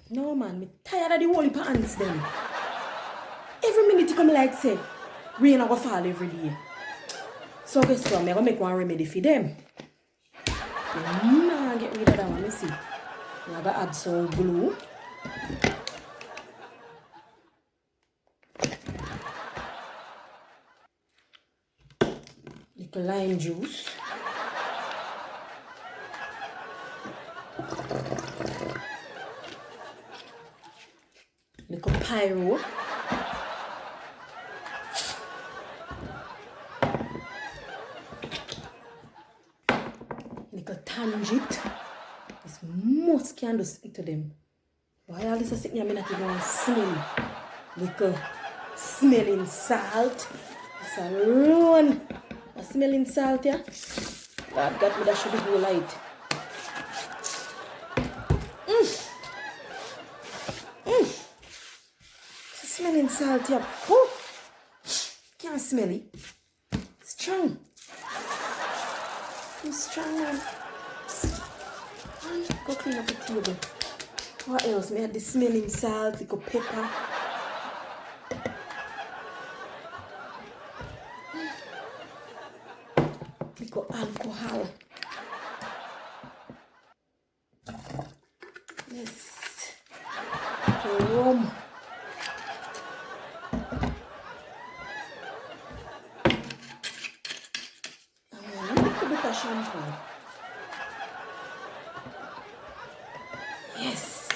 No man, me tired of the whole heap of ants them. Every minute you come like say, rain a go fall every day. So guess what, me gonna make one remedy for them. Nah, get rid of that one, me see. I gotta add some glue. Little lime juice. Little pyro. Little tangent. This must can do stick to them. Why all this is sitting here, me not even want to smell it. Little smelling salt. This alone. A smelling salt, yeah? God got me that should be go light. Smelling salt, yeah. Oh! Can't smell it. Strong. It's strong, man. Go clean up the table. What else? Me had the smelling salt, little pepper. Little alcohol. Yes. Little rum. And a little bit of shampoo. Yes.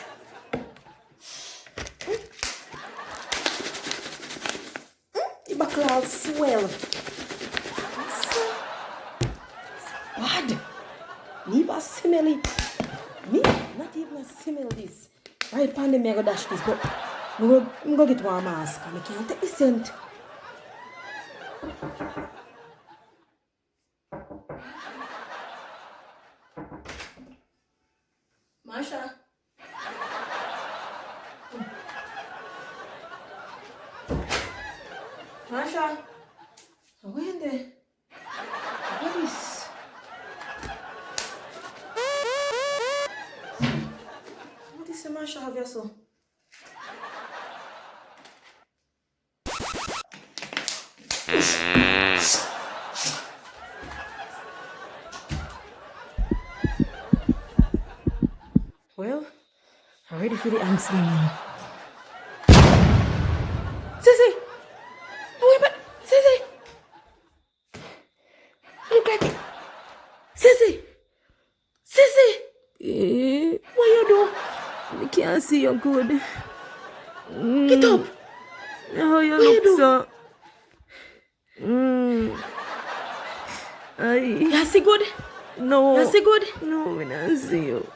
The buckle all swell. Bad. Leave a smell it. Me, not even a smell this. Right pan them, I go dash this, but I'm go get one mask. I can't take the scent. Masha. Masha. Where in there? What is? What is the Masha have yourself? Well, I'm ready for the ants game now. Sissy! Oh, wait, but Sissy! Look at it! Sissy! Sissy! What you do? I can't see you good. Get up! How you What you look do? so? You see good? No. You see good? No, I don't see you.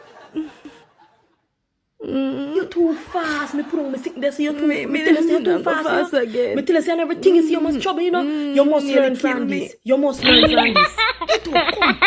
You're too fast. Me put on my sickness. You're too, Me tell us you're too don't go fast. fast You know? again. Me tell us you everything is you must trouble, you know. You must nearly learn from kill me. this. You must learn from this. Get up, come.